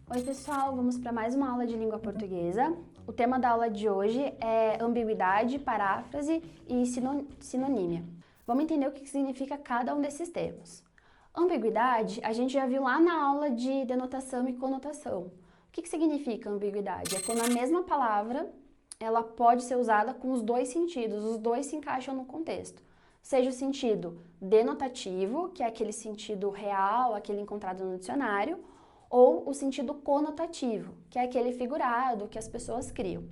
Oi pessoal, vamos para mais uma aula de língua portuguesa. O tema da aula de hoje é ambiguidade, paráfrase e sinonímia. Vamos entender o que significa cada um desses termos. Ambiguidade, a gente já viu lá na aula de denotação e conotação. O que significa ambiguidade? É quando a mesma palavra ela pode ser usada com os dois sentidos, os dois se encaixam no contexto. Seja o sentido denotativo, que é aquele sentido real, aquele encontrado no dicionário, ou o sentido conotativo, que é aquele figurado que as pessoas criam.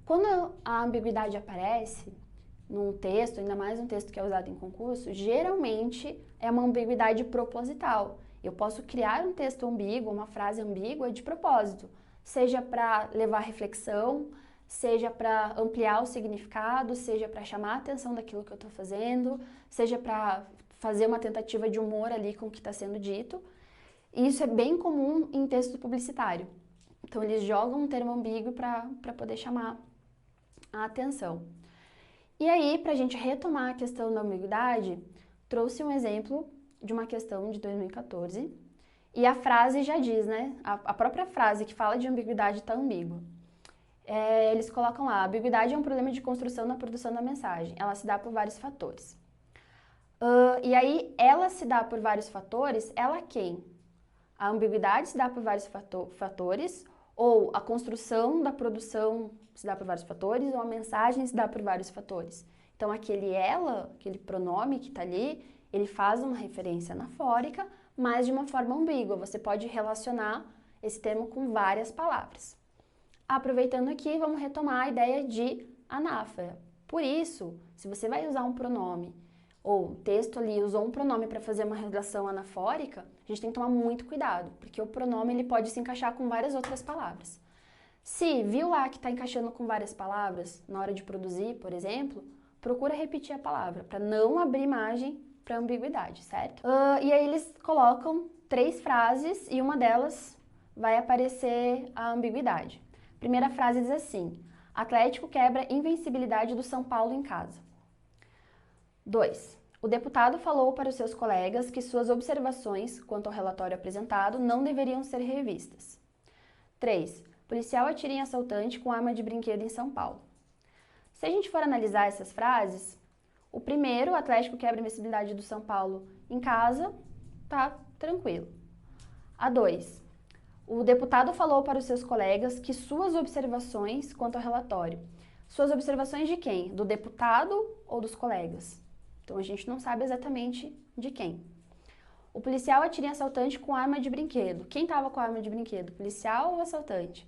Quando a ambiguidade aparece num texto, ainda mais um texto que é usado em concurso, geralmente é uma ambiguidade proposital. Eu posso criar um texto ambíguo, uma frase ambígua de propósito, seja para levar reflexão, seja para ampliar o significado, seja para chamar a atenção daquilo que eu estou fazendo, seja para fazer uma tentativa de humor ali com o que está sendo dito. E isso é bem comum em texto publicitário. Então, eles jogam um termo ambíguo para poder chamar a atenção. E aí, para a gente retomar a questão da ambiguidade, trouxe um exemplo de uma questão de 2014. E a frase já diz, né? A própria frase que fala de ambiguidade está ambígua. Eles colocam lá, a ambiguidade é um problema de construção na produção da mensagem. Ela se dá por vários fatores. E aí, ela se dá por vários fatores, ela quem? A ambiguidade se dá por vários fatores, ou a construção da produção se dá por vários fatores, ou a mensagem se dá por vários fatores. Então, aquele ela, aquele pronome que está ali, ele faz uma referência anafórica, mas de uma forma ambígua. Você pode relacionar esse termo com várias palavras. Aproveitando aqui, vamos retomar a ideia de anáfora. Por isso, se você vai usar um pronome, ou o texto ali usou um pronome para fazer uma relação anafórica, a gente tem que tomar muito cuidado, porque o pronome ele pode se encaixar com várias outras palavras. Se viu lá que está encaixando com várias palavras, na hora de produzir, por exemplo, procura repetir a palavra, para não abrir margem para ambiguidade, certo? E aí eles colocam 3 frases e uma delas vai aparecer a ambiguidade. A primeira frase diz assim, Atlético quebra a invencibilidade do São Paulo em casa. 2. O deputado falou para os seus colegas que suas observações quanto ao relatório apresentado não deveriam ser revistas. 3. Policial atira em assaltante com arma de brinquedo em São Paulo. Se a gente for analisar essas frases, o primeiro, o Atlético quebra a invencibilidade do São Paulo em casa, tá tranquilo. A 2. O deputado falou para os seus colegas que suas observações quanto ao relatório. Suas observações de quem? Do deputado ou dos colegas? Então, a gente não sabe exatamente de quem. O policial atira em assaltante com arma de brinquedo. Quem estava com a arma de brinquedo? Policial ou assaltante?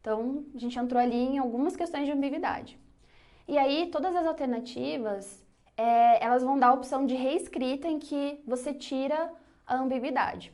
Então, a gente entrou ali em algumas questões de ambiguidade. E aí, todas as alternativas, elas vão dar a opção de reescrita em que você tira a ambiguidade.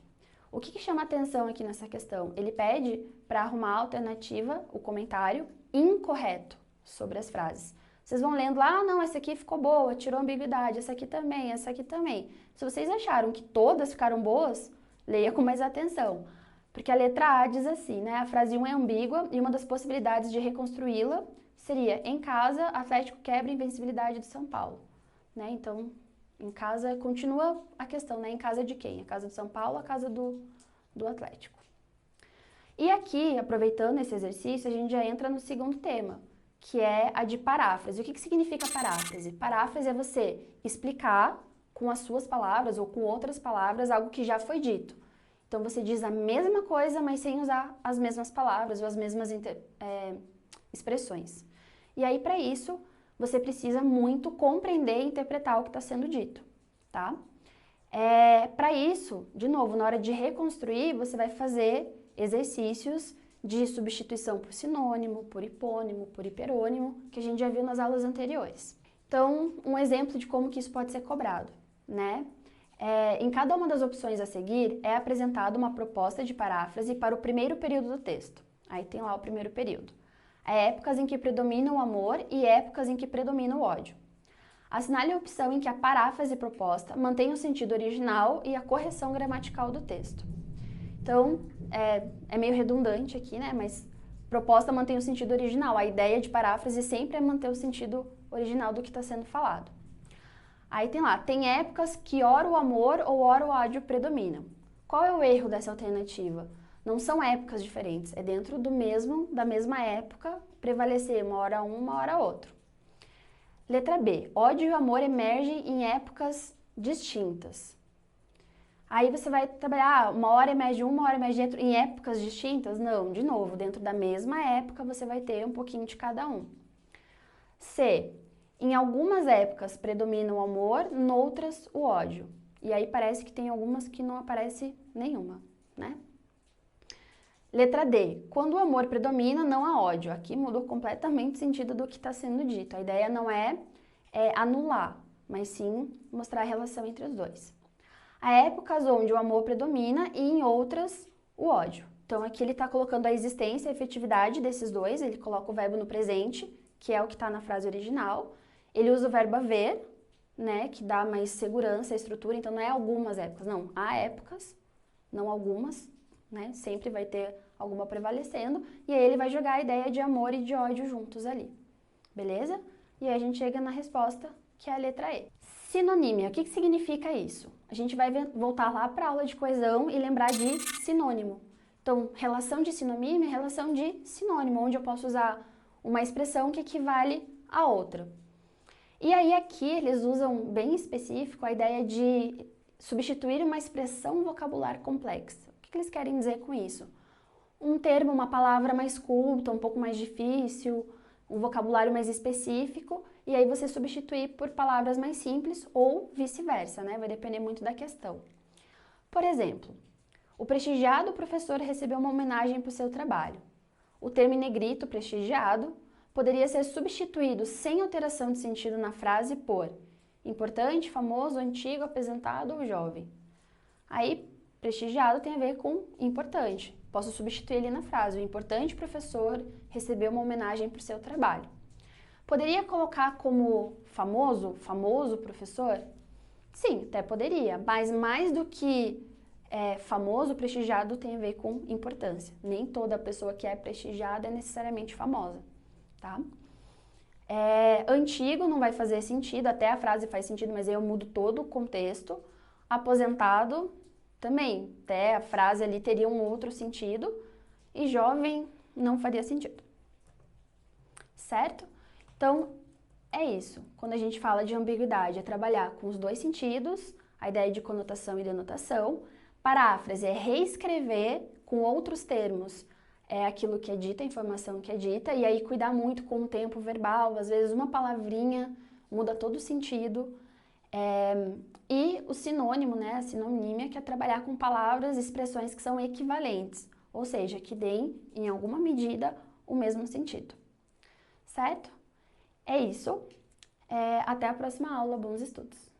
O que chama atenção aqui nessa questão? Ele pede para arrumar a alternativa, o comentário incorreto sobre as frases. Vocês vão lendo lá, não, essa aqui ficou boa, tirou ambiguidade, essa aqui também, essa aqui também. Se vocês acharam que todas ficaram boas, leia com mais atenção. Porque a letra A diz assim, né, a frase 1 é ambígua e uma das possibilidades de reconstruí-la seria, em casa, Atlético quebra a invencibilidade do São Paulo. Né? Então, em casa, continua a questão, né, em casa de quem? A casa do São Paulo, a casa do Atlético. E aqui, aproveitando esse exercício, a gente já entra no segundo tema, que é a de paráfrase. O que significa paráfrase? Paráfrase é você explicar com as suas palavras ou com outras palavras algo que já foi dito. Então, você diz a mesma coisa, mas sem usar as mesmas palavras ou as mesmas expressões. E aí, para isso, você precisa muito compreender e interpretar o que está sendo dito, tá? Para isso, de novo, na hora de reconstruir, você vai fazer exercícios de substituição por sinônimo, por hipônimo, por hiperônimo, que a gente já viu nas aulas anteriores. Então, um exemplo de como que isso pode ser cobrado, né? Em cada uma das opções a seguir, é apresentada uma proposta de paráfrase para o primeiro período do texto. Aí tem lá o primeiro período. Épocas em que predomina o amor e épocas em que predomina o ódio. Assinale a opção em que a paráfrase proposta mantém o sentido original e a correção gramatical do texto. Então, é meio redundante aqui, né? Mas proposta mantém o sentido original. A ideia de paráfrase sempre é manter o sentido original do que está sendo falado. Aí tem lá, tem épocas que ora o amor ou ora o ódio predominam. Qual é o erro dessa alternativa? Não são épocas diferentes, é dentro da mesma época, prevalecer uma hora um, uma hora outro. Letra B, ódio e amor emergem em épocas distintas. Aí você vai trabalhar, uma hora emerge uma hora emerge dentro, em épocas distintas? Não, de novo, dentro da mesma época você vai ter um pouquinho de cada um. C, em algumas épocas predomina o amor, noutras o ódio. E aí parece que tem algumas que não aparece nenhuma, né? Letra D, quando o amor predomina, não há ódio. Aqui mudou completamente o sentido do que está sendo dito. A ideia não é anular, mas sim mostrar a relação entre os dois. Há épocas onde o amor predomina e em outras o ódio. Então aqui ele está colocando a existência e a efetividade desses dois, ele coloca o verbo no presente, que é o que está na frase original. Ele usa o verbo haver, né, que dá mais segurança à estrutura, então não é algumas épocas, não. Há épocas, não algumas, né, sempre vai ter alguma prevalecendo, e aí ele vai jogar a ideia de amor e de ódio juntos ali, beleza? E aí a gente chega na resposta, que é a letra E. Sinonímia, o que significa isso? A gente vai voltar lá para a aula de coesão e lembrar de sinônimo. Então, relação de sinonímia é relação de sinônimo, onde eu posso usar uma expressão que equivale a outra. E aí aqui eles usam bem específico a ideia de substituir uma expressão vocabular complexa. O que eles querem dizer com isso? Um termo, uma palavra mais culta, um pouco mais difícil, um vocabulário mais específico, e aí você substituir por palavras mais simples ou vice-versa, né? Vai depender muito da questão. Por exemplo, o prestigiado professor recebeu uma homenagem por seu trabalho. O termo em negrito, prestigiado, poderia ser substituído sem alteração de sentido na frase por importante, famoso, antigo, aposentado ou jovem. Aí, prestigiado tem a ver com importante. Posso substituir ele na frase. O importante professor recebeu uma homenagem por seu trabalho. Poderia colocar como famoso professor? Sim, até poderia, mas mais do que famoso, prestigiado tem a ver com importância. Nem toda pessoa que é prestigiada é necessariamente famosa, tá? Antigo não vai fazer sentido, até a frase faz sentido, mas aí eu mudo todo o contexto. Aposentado também, até a frase ali teria um outro sentido. E jovem não faria sentido, certo? Então, é isso. Quando a gente fala de ambiguidade, é trabalhar com os dois sentidos, a ideia de conotação e denotação. Paráfrase é reescrever com outros termos aquilo que é dito, a informação que é dita, e aí cuidar muito com o tempo verbal, às vezes uma palavrinha muda todo o sentido. E o sinônimo, né, a sinonímia, que é trabalhar com palavras e expressões que são equivalentes, ou seja, que deem, em alguma medida, o mesmo sentido. Certo? É isso. Até a próxima aula. Bons estudos!